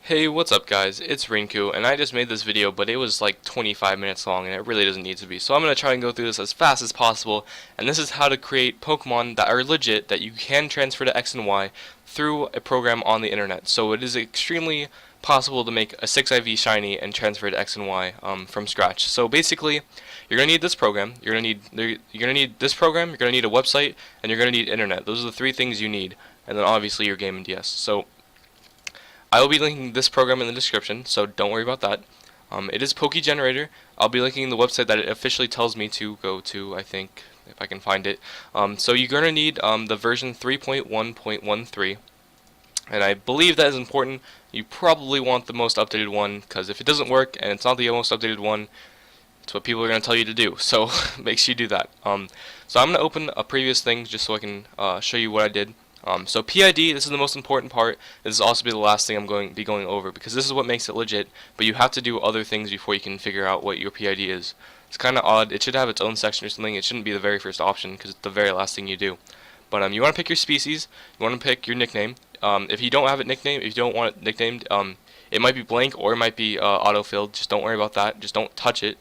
Hey, what's up guys, it's Rinku, and I just made this video, but it was like 25 minutes long, and it really doesn't need to be. So I'm going to try and go through this as fast as possible, and this is how to create Pokemon that are legit, that you can transfer to X and Y through a program on the internet. So it is extremely possible to make a 6IV shiny and transfer it to X and Y from scratch. So basically, you're going to need this program, you're going to need this program, you're going to need a website, and you're going to need internet. Those are the three things you need, and then obviously your Game and DS. So I will be linking this program in the description, so don't worry about that. It is Pokegenerator. I'll be linking the website that it officially tells me to go to, I think, if I can find it. So you're going to need the version 3.1.13, and I believe that is important. You probably want the most updated one, because if it doesn't work and it's not the most updated one, it's what people are going to tell you to do, so make sure you do that. So I'm going to open a previous thing just so I can show you what I did. So PID, this is the most important part. This will also be the last thing I'm going to be going over, because this is what makes it legit, but you have to do other things before you can figure out what your PID is. It's kind of odd. It should have its own section or something. It shouldn't be the very first option, because it's the very last thing you do. But you want to pick your species, you want to pick your nickname. If you don't have it nicknamed, if you don't want it nicknamed, it might be blank or it might be auto-filled. Just don't worry about that. Just don't touch it.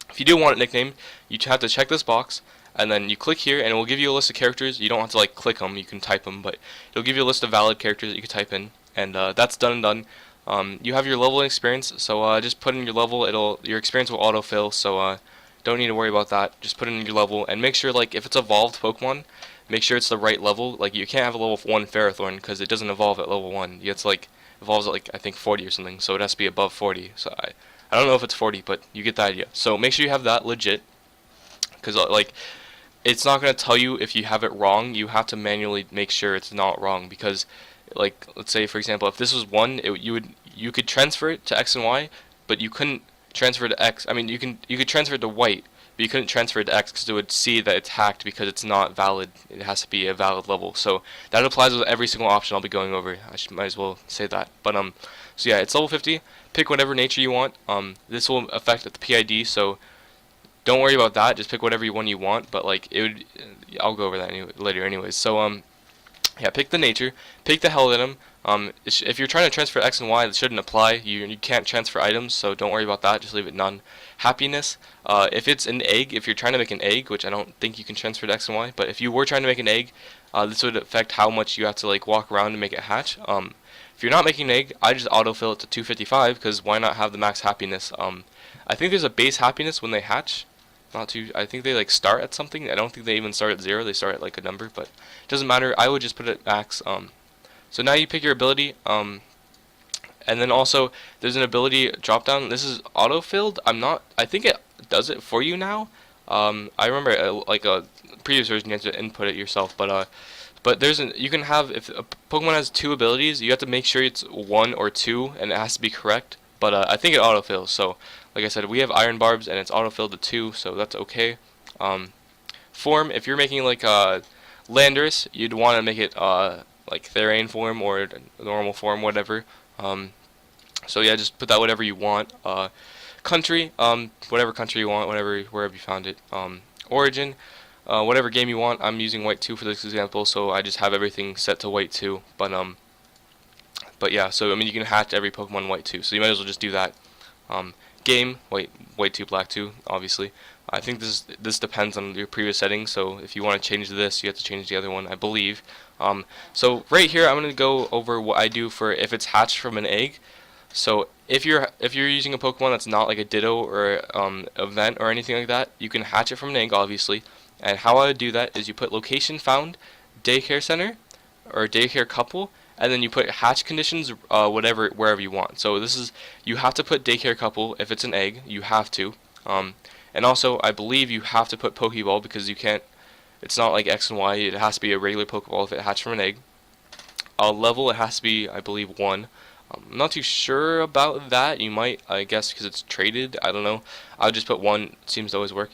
If you do want it nicknamed, you have to check this box, and then you click here, and it will give you a list of characters. You don't have to like click them, you can type them, but it'll give you a list of valid characters that you can type in, and that's done and done. You have your level and experience, so just put in your level. Your experience will autofill, so don't need to worry about that. Just put in your level, and make sure, like, if it's evolved Pokemon, make sure it's the right level. Like, you can't have a level 1 Ferrothorn, because it doesn't evolve at level 1. It's like evolves at like I think 40 or something, so it has to be above 40. So I don't know if it's 40, but you get the idea. So make sure you have that legit, because like, it's not going to tell you if you have it wrong. You have to manually make sure it's not wrong, because, like, let's say for example, if this was 1, you could transfer it to X and Y, but you couldn't transfer it to X. I mean, you could transfer it to white, but you couldn't transfer it to X, because it would see that it's hacked because it's not valid. It has to be a valid level. So that applies with every single option I'll be going over. Might as well say that. But so yeah, it's level 50. Pick whatever nature you want. This will affect the PID, so don't worry about that. Just pick whatever one you want. But like, I'll go over that later anyways. So yeah, pick the nature. Pick the Helium. If you're trying to transfer X and Y, it shouldn't apply. You can't transfer items, so don't worry about that. Just leave it none. Happiness. If it's an egg, if you're trying to make an egg, which I don't think you can transfer to X and Y, but if you were trying to make an egg, this would affect how much you have to like walk around to make it hatch. If you're not making an egg, I just autofill it to 255, because why not have the max happiness? I think there's a base happiness when they hatch. I think they like start at something. I don't think they even start at 0. They start at like a number, but it doesn't matter. I would just put it at max. So now you pick your ability, and then also there's an ability drop down. This is autofilled. I think it does it for you now. I remember like a previous version you had to input it yourself, but you can have, if a Pokemon has 2 abilities, you have to make sure it's 1 or 2, and it has to be correct. But I think it autofills. So like I said, we have Iron Barbs, and it's autofilled to 2, so that's okay. Form, if you're making like Landorus, you'd want to make it like Therian form or normal form, whatever. So yeah, just put that whatever you want. Country, whatever country you want, wherever you found it. Origin, whatever game you want. I'm using white 2 for this example, so I just have everything set to white 2. But yeah, so I mean, you can hatch every Pokemon white 2, so you might as well just do that. Game, white 2, black 2, obviously. I think this depends on your previous settings, so if you want to change this, you have to change the other one, I believe. So right here, I'm going to go over what I do for if it's hatched from an egg. So if you're using a Pokemon that's not like a Ditto or event or anything like that, you can hatch it from an egg, obviously. And how I would do that is you put location found, daycare center, or daycare couple, and then you put hatch conditions, wherever you want. So you have to put daycare couple if it's an egg. You have to. And also, I believe you have to put Pokeball, because you can't. It's not like X and Y. It has to be a regular Pokeball if it hatched from an egg. Level, it has to be, I believe, 1. I'm not too sure about that. You might, I guess, because it's traded. I don't know. I'll just put 1. It seems to always work.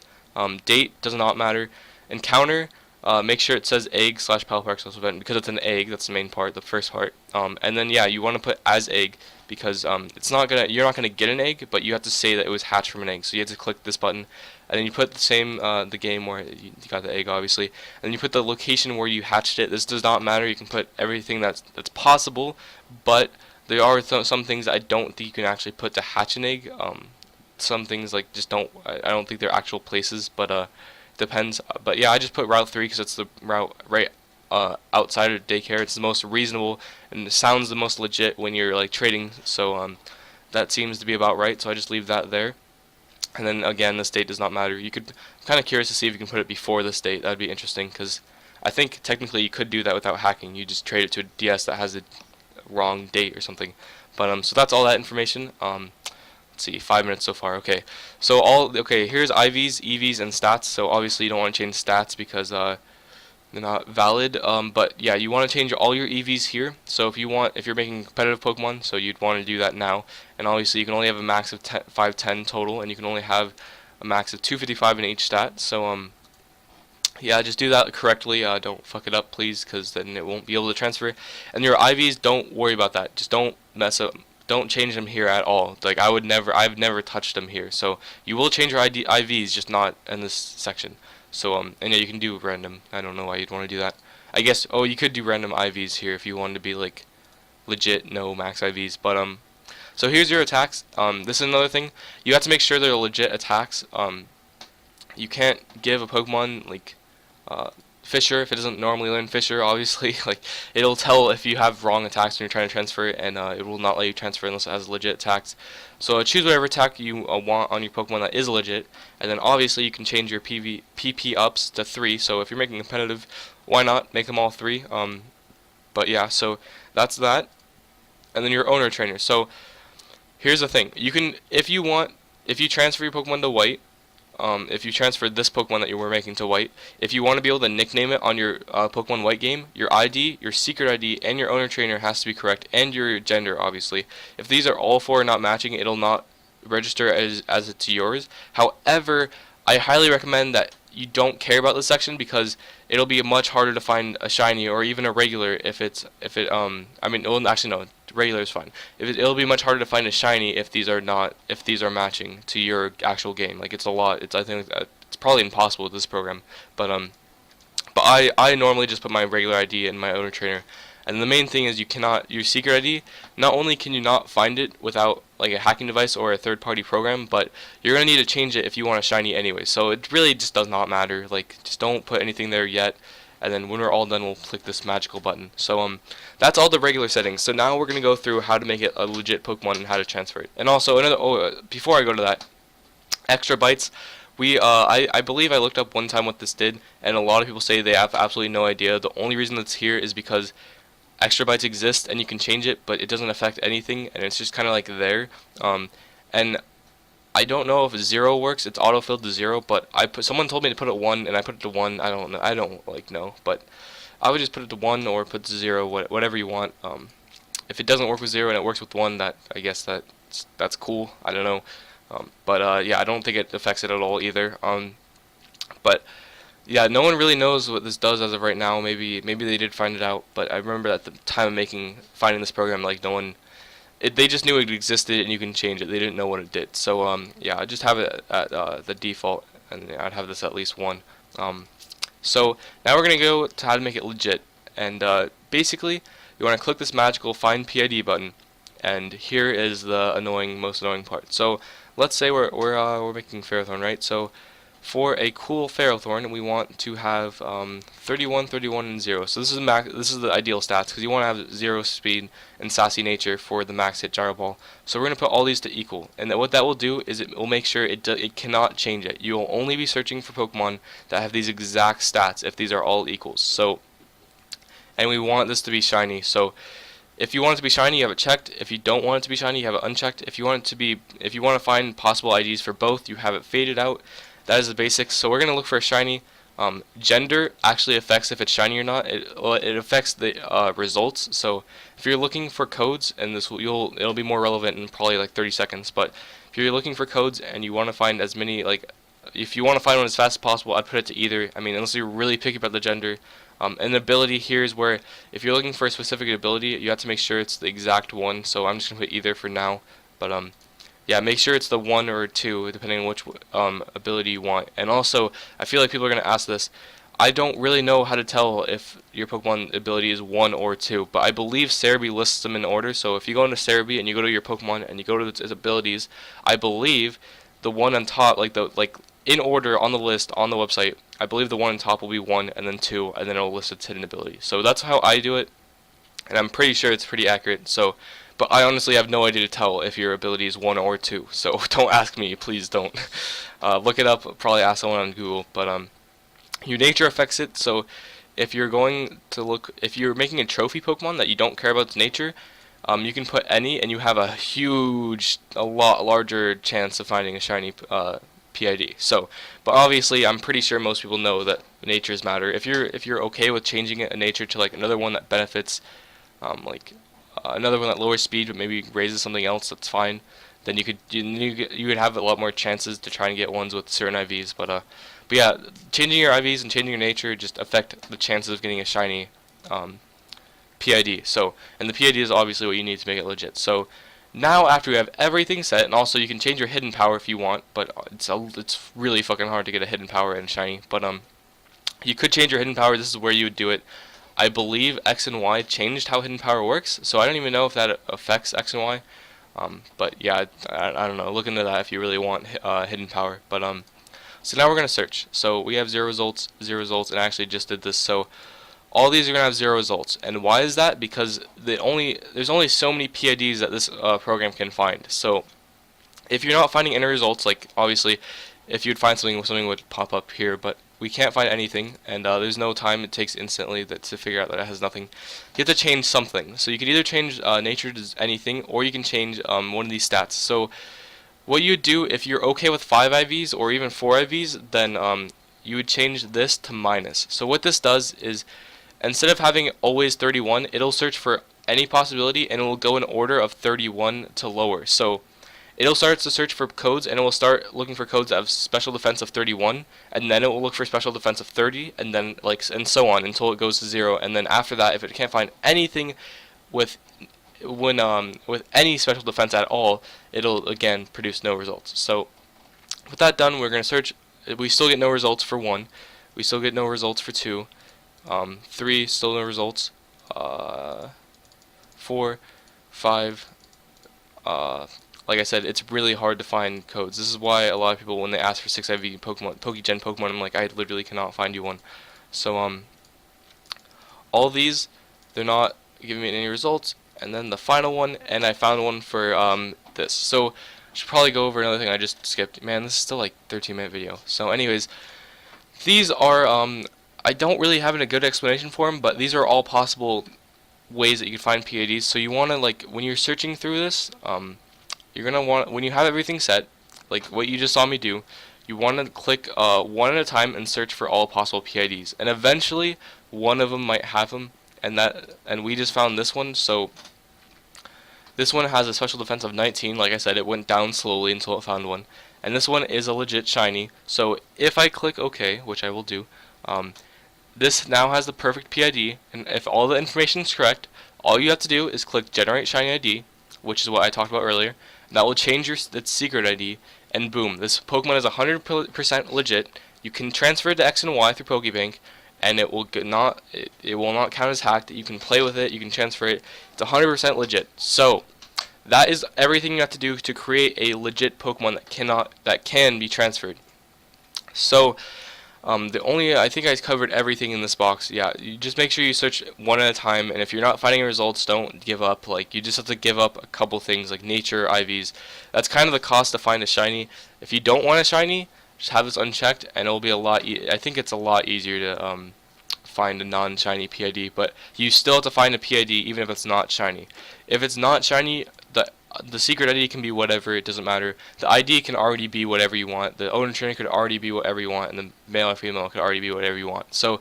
Date does not matter. Encounter. make sure it says egg slash /PowerPark event because it's an egg. That's the main part, the first part. And then yeah, you want to put as egg because you're not gonna get an egg, but you have to say that it was hatched from an egg. So you have to click this button, and then you put the same the game where you got the egg, obviously, and then you put the location where you hatched it. This does not matter. You can put everything that's possible, but there are some things that I don't think you can actually put to hatch an egg. Some things like just don't. I don't think they're actual places, but depends. But yeah, I just put Route 3 because it's the route right outside of daycare. It's the most reasonable and it sounds the most legit when you're like trading. So that seems to be about right. So I just leave that there. And then again, this date does not matter. You could. I'm kind of curious to see if you can put it before this date. That'd be interesting because I think technically you could do that without hacking. You just trade it to a DS that has a wrong date or something. But so that's all that information. Let's see, 5 minutes so far. Okay, so here's IVs, EVs, and stats. So obviously you don't want to change stats because they're not valid. But yeah, you want to change all your EVs here. So if you're making competitive Pokemon, so you'd want to do that now. And obviously you can only have a max of 510 total, and you can only have a max of 255 in each stat. So yeah, just do that correctly. Don't fuck it up, please, because then it won't be able to transfer. And your IVs, don't worry about that. Just don't mess up. Don't change them here at all. Like I've never touched them here. So you will change your IVs, just not in this section. So and yeah, you can do random. I don't know why you'd want to do that. I guess you could do random IVs here if you wanted to be like legit no max IVs. But so here's your attacks. This is another thing. You have to make sure they're legit attacks. You can't give a Pokemon like Fisher if it doesn't normally learn Fisher, obviously. Like it'll tell if you have wrong attacks when you're trying to transfer, and it will not let you transfer unless it has legit attacks. So choose whatever attack you want on your Pokemon that is legit, and then obviously you can change your PP ups to 3. So if you're making competitive, why not make them all 3? But yeah, so that's that. And then your owner trainer. So here's the thing: you can, if you transfer your Pokemon to White. If you transfer this Pokemon that you were making to White, if you want to be able to nickname it on your Pokemon White game, your ID, your secret ID, and your owner trainer has to be correct, and your gender, obviously. If these are all 4 not matching, it'll not register as it's yours. However, I highly recommend that you don't care about this section because it'll be much harder to find a shiny or even a regular regular is fine. It'll be much harder to find a shiny if these are matching to your actual game. Like I think it's probably impossible with this program. But I normally just put my regular ID and my owner trainer. And the main thing is your secret ID, not only can you not find it without like a hacking device or a third-party program, but you're going to need to change it if you want a shiny anyway. So it really just does not matter. Like just don't put anything there yet. And then when we're all done, we'll click this magical button. So that's all the regular settings. So now we're going to go through how to make it a legit Pokemon and how to transfer it. And also before I go to that, extra bytes. I believe I looked up one time what this did, and a lot of people say they have absolutely no idea. The only reason it's here is because extra bytes exist and you can change it, but it doesn't affect anything, and it's just kind of like there. And I don't know if 0 works. It's autofilled to 0, but someone told me to put it 1, and I put it to 1. I don't know. I don't know, but I would just put it to 1 or put to 0, whatever you want. If it doesn't work with 0 and it works with 1, I guess that's cool. I don't know. But yeah, I don't think it affects it at all either. But yeah, no one really knows what this does as of right now. Maybe they did find it out, but I remember at the time of finding this program, like they just knew it existed and you can change it. They didn't know what it did. So yeah, I just have it at the default, and I'd have this at least 1. So now we're gonna go to how to make it legit, and basically you want to click this magical find PID button, and here is the most annoying part. So let's say we're making Ferrothorn, right? So for a cool Ferrothorn, we want to have 31, 31, and 0. So this is the ideal stats because you want to have 0 speed and sassy nature for the max hit gyro ball. So we're going to put all these to equal, and what that will do is it will make sure it cannot change it. You will only be searching for Pokemon that have these exact stats if these are all equals. So, and we want this to be shiny. So if you want it to be shiny, you have it checked. If you don't want it to be shiny, you have it unchecked. If you want to find possible IDs for both, you have it faded out. That is the basics. So we're going to look for a shiny. Gender actually affects if it's shiny or not. It affects the results. So if you're looking for codes, and it'll be more relevant in probably like 30 seconds. But if you're looking for codes and you want to find as many if you want to find one as fast as possible, I'd put it to either. I mean, unless you're really picky about the gender. An ability here is where if you're looking for a specific ability, you have to make sure it's the exact one. So I'm just gonna put either for now. But yeah, make sure it's the 1 or 2, depending on which ability you want. And also, I feel like people are gonna ask this. I don't really know how to tell if your Pokemon ability is 1 or 2, but I believe Cerebi lists them in order. So if you go into Cerebi and you go to your Pokemon and you go to its abilities, I believe the one on top, like in order on the list on the website, I believe the one on top will be 1 and then 2, and then it'll list its hidden ability. So that's how I do it, and I'm pretty sure it's pretty accurate. So, but I honestly have no idea to tell if your ability is 1 or 2. So don't ask me, please don't. Look it up. Probably ask someone on Google. But your nature affects it. So if you're going to look, if you're making a trophy Pokemon that you don't care about its nature, you can put any, and you have a lot larger chance of finding a shiny PID. So, but obviously, I'm pretty sure most people know that natures matter. If you're okay with changing a nature to like another one that benefits, another one that lowers speed but maybe raises something else, that's fine. Then you would have a lot more chances to try and get ones with certain IVs. But yeah, changing your IVs and changing your nature just affect the chances of getting a shiny PID. So, and the PID is obviously what you need to make it legit. So now after you have everything set, and also you can change your hidden power if you want, but it's really fucking hard to get a hidden power and shiny. But you could change your hidden power. This is where you would do it. I believe X and Y changed how hidden power works, so I don't even know if that affects X and Y. But yeah, I don't know. Look into that if you really want hidden power. But so now we're gonna search. So we have 0 results, and I actually just did this. So all these are gonna have 0 results, and why is that? Because there's only so many PIDs that this program can find. So if you're not finding any results, like obviously, if you'd find something would pop up here, but we can't find anything, and there's no time. It takes instantly to figure out that it has nothing. You have to change something. So you can either change nature to anything, or you can change one of these stats. So what you would do if you're okay with 5 IVs or even 4 IVs, then you would change this to minus. So what this does is, instead of having always 31, it'll search for any possibility, and it will go in order of 31 to lower. So it'll start to search for codes, and it will start looking for codes that have special defense of 31, and then it will look for special defense of 30, and then and so on until it goes to 0. And then after that, if it can't find anything with any special defense at all, it'll again produce no results. So with that done, we're going to search. We still get no results for 1. We still get no results for 2. 3, still no results. 4, 5. Like I said, it's really hard to find codes. This is why a lot of people, when they ask for 6 IV Pokegen Pokemon, I'm like, I literally cannot find you one. So all these, they're not giving me any results. And then the final one, and I found one for this. So I should probably go over another thing I just skipped. Man, this is still like 13-minute video. So anyways, these are I don't really have a good explanation for them, but these are all possible ways that you can find PIDs. So you want to, like, when you're searching through this, you're gonna want, when you have everything set, like what you just saw me do, you want to click one at a time and search for all possible PIDs, and eventually one of them might have them. And we just found this one. So this one has a special defense of 19. Like I said, it went down slowly until it found one, and this one is a legit shiny. So if I click OK, which I will do, this now has the perfect PID, and if all the information is correct, all you have to do is click Generate Shiny ID, which is what I talked about earlier. That will change its secret ID, and boom, this Pokemon is 100% legit. You can transfer it to X and Y through Pokebank, and it will not count as hacked. You can play with it, you can transfer it. It's 100% legit. So that is everything you have to do to create a legit Pokemon that can be transferred. So I think I covered everything in this box. Yeah, you just make sure you search one at a time, and if you're not finding results, don't give up. Like, you just have to give up a couple things like nature, IVs. That's kind of the cost to find a shiny. If you don't want a shiny, just have this unchecked, and it'll be a lot. I think it's a lot easier to find a non-shiny PID, but you still have to find a PID even if it's not shiny. If it's not shiny, the secret ID can be whatever, it doesn't matter. The ID can already be whatever you want. The owner trainer could already be whatever you want, and the male or female could already be whatever you want. So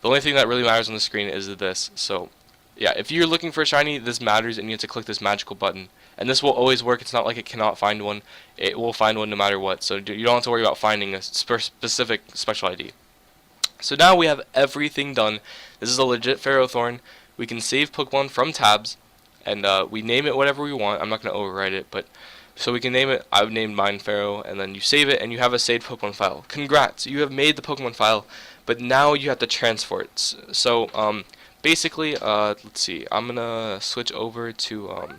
the only thing that really matters on the screen is this. So yeah, if you're looking for a shiny, this matters, and you have to click this magical button. and this will always work. It's not like it cannot find one. It will find one no matter what, so you don't have to worry about finding a specific special ID. So now we have everything done. This is a legit Ferrothorn. We can save Pokemon from tabs, and we name it whatever we want. I'm not going to overwrite it, but so we can name it. I've named mine Pharaoh, and then you save it, and you have a saved Pokemon file. Congrats, you have made the Pokemon file, but now you have to transfer it. So basically, let's see. I'm gonna switch over to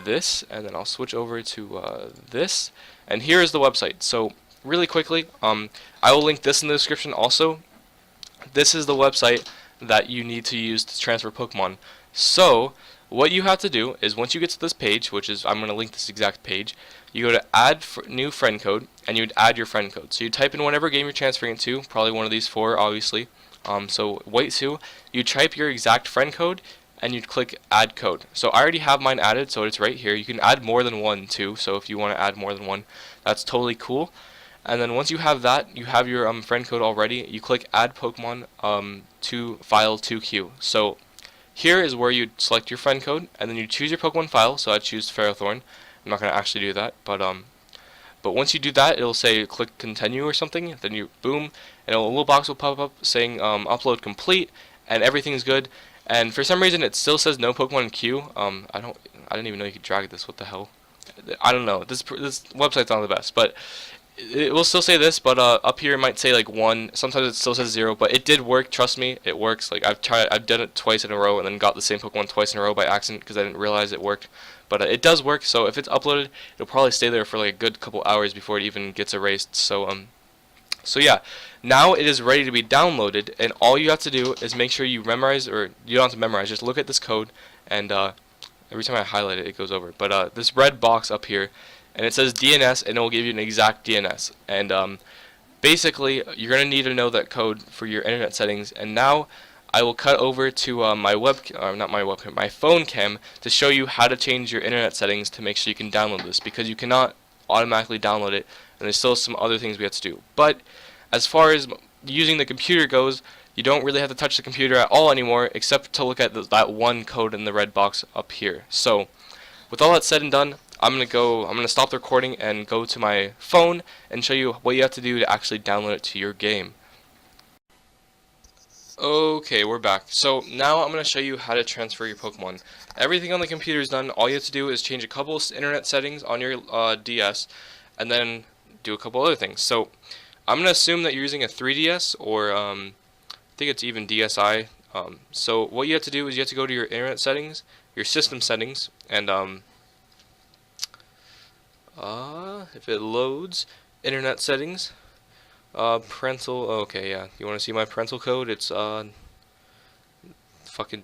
this, and then I'll switch over to this, and here is the website. So really quickly, I will link this in the description also. This is the website that you need to use to transfer Pokemon. So what you have to do is once you get to this page, which is, I'm going to link this exact page, you go to add new friend code, and you would add your friend code. So you type in whatever game you're transferring it to, probably one of these four, obviously. So White 2, you type your exact friend code, and you'd click add code. So I already have mine added, so it's right here. You can add more than one too, so if you want to add more than one, that's totally cool. And then once you have that, you have your friend code already, you click add Pokemon to file to queue. So here is where you select your friend code, and then you choose your Pokemon file. So I choose Ferrothorn. I'm not going to actually do that, but once you do that, it'll say click continue or something. Then you boom, and a little box will pop up saying upload complete, and everything's good. And for some reason, it still says no Pokemon in queue. I didn't even know you could drag this. What the hell? I don't know. This website's not the best, but it will still say this, but up here it might say like 1. Sometimes it still says 0, but it did work. Trust me, it works. Like I've done it twice in a row, and then got the same Pokemon twice in a row by accident because I didn't realize it worked. But it does work. So if it's uploaded, it'll probably stay there for like a good couple hours before it even gets erased. So yeah, now it is ready to be downloaded, and all you have to do is make sure you memorize, or you don't have to memorize. Just look at this code, and every time I highlight it, it goes over. But this red box up here, and it says DNS, and it will give you an exact DNS. And basically, you're going to need to know that code for your internet settings. And now I will cut over to my phone cam to show you how to change your internet settings to make sure you can download this, because you cannot automatically download it, and there's still some other things we have to do. But as far as using the computer goes, you don't really have to touch the computer at all anymore, except to look at that one code in the red box up here. So with all that said and done, I'm gonna stop the recording and go to my phone and show you what you have to do to actually download it to your game. Okay, we're back. So now I'm gonna show you how to transfer your Pokemon. Everything on the computer is done. All you have to do is change a couple of internet settings on your DS, and then do a couple other things. So I'm gonna assume that you're using a 3DS, or I think it's even DSi. So what you have to do is you have to go to your internet settings, your system settings, and if it loads, internet settings, parental, okay, yeah, you want to see my parental code? It's fucking,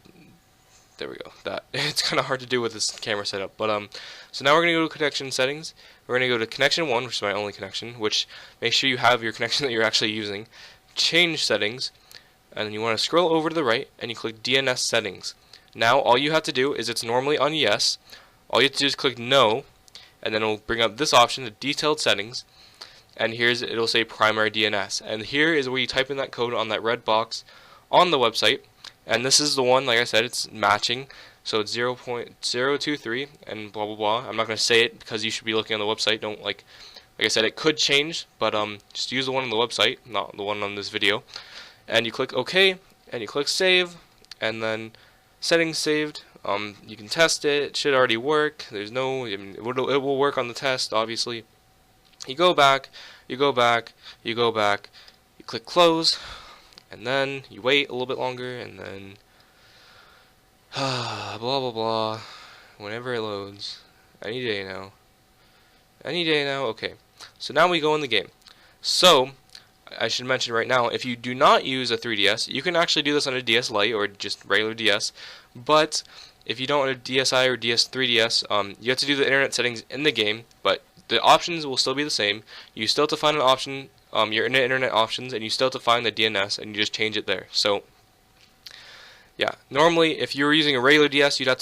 there we go, that. It's kind of hard to do with this camera setup, but so now we're going to go to connection settings. We're going to go to connection 1, which is my only connection, which make sure you have your connection that you're actually using. Change settings, and then you want to scroll over to the right, and you click DNS settings. Now all you have to do is, it's normally on yes, all you have to do is click no, and then it'll bring up this option, the detailed settings, and it'll say primary DNS, and here is where you type in that code on that red box on the website, and this is the one, like I said, it's matching, so it's 0.023 and blah blah blah. I'm not going to say it because you should be looking on the website. Don't like I said, it could change, but just use the one on the website, not the one on this video, and you click OK, and you click save, and then settings saved. You can test it. It should already work. There's no, I mean, it will work on the test, obviously. You go back, you go back, you go back, you click close, and then you wait a little bit longer, and then blah blah blah. Whenever it loads, any day now. Any day now. Okay. So now we go in the game. So I should mention right now, if you do not use a 3DS, you can actually do this on a DS Lite or just regular DS. But if you don't have a DSi or 3DS, you have to do the internet settings in the game, but the options will still be the same. You still have to find an option, your internet options, and you still have to find the DNS, and you just change it there. So yeah, normally if you were using a regular DS, you'd have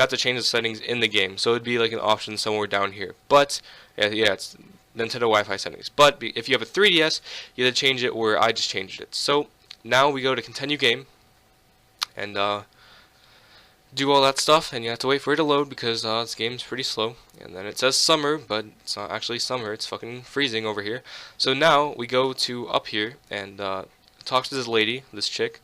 to change the settings in the game. So it'd be like an option somewhere down here. But yeah, it's Nintendo Wi-Fi settings. But if you have a 3DS, you have to change it where I just changed it. So now we go to continue game, and do all that stuff, and you have to wait for it to load because this game's pretty slow. And then it says summer, but it's not actually summer. It's fucking freezing over here. So now we go to up here and talk to this lady, this chick.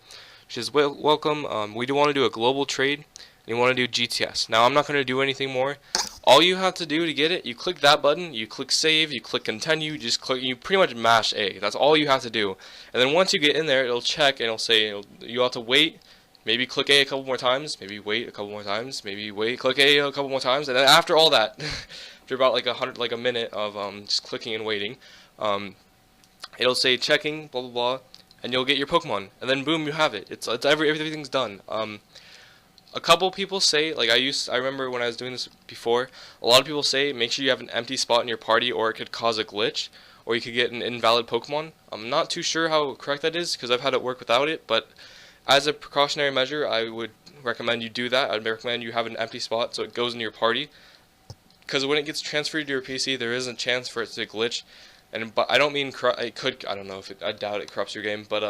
She says, welcome. We do want to do a global trade, and you want to do GTS. Now I'm not going to do anything more. All you have to do to get it, you click that button, you click save, you click continue, you pretty much mash A. That's all you have to do. And then once you get in there, it'll check and it'll say you have to wait. Maybe click A a couple more times, maybe wait a couple more times, maybe wait, click A a couple more times, and then after all that, after about like a minute of just clicking and waiting, it'll say checking, blah blah blah, and you'll get your Pokemon, and then boom, you have it. Everything's done. A couple people say, like I remember when I was doing this before, a lot of people say make sure you have an empty spot in your party or it could cause a glitch, or you could get an invalid Pokemon. I'm not too sure how correct that is because I've had it work without it, but as a precautionary measure, I would recommend you do that. I'd recommend you have an empty spot so it goes into your party, because when it gets transferred to your PC, there is a chance for it to glitch, but I don't mean it could. I don't know if I doubt it corrupts your game, but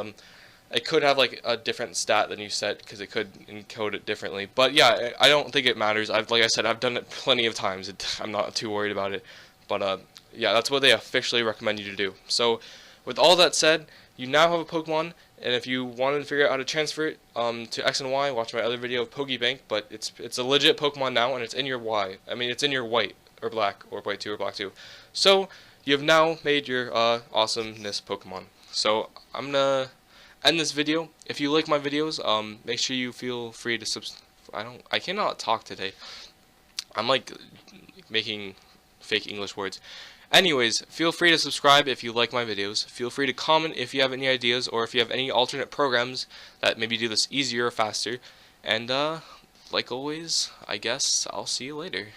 it could have like a different stat than you set because it could encode it differently. But yeah, I don't think it matters. Like I said, I've done it plenty of times. I'm not too worried about it. But yeah, that's what they officially recommend you to do. So with all that said, you now have a Pokemon, and if you wanted to figure out how to transfer it to X and Y, watch my other video of Pokebank. But it's a legit Pokemon now, and it's in your Y. I mean, it's in your white or black or white 2 or black 2. So you have now made your awesomeness Pokemon. So I'm gonna end this video. If you like my videos, make sure you feel free to I cannot talk today. I'm like making fake English words. Anyways, feel free to subscribe if you like my videos. Feel free to comment if you have any ideas or if you have any alternate programs that maybe do this easier or faster. And like always, I guess I'll see you later.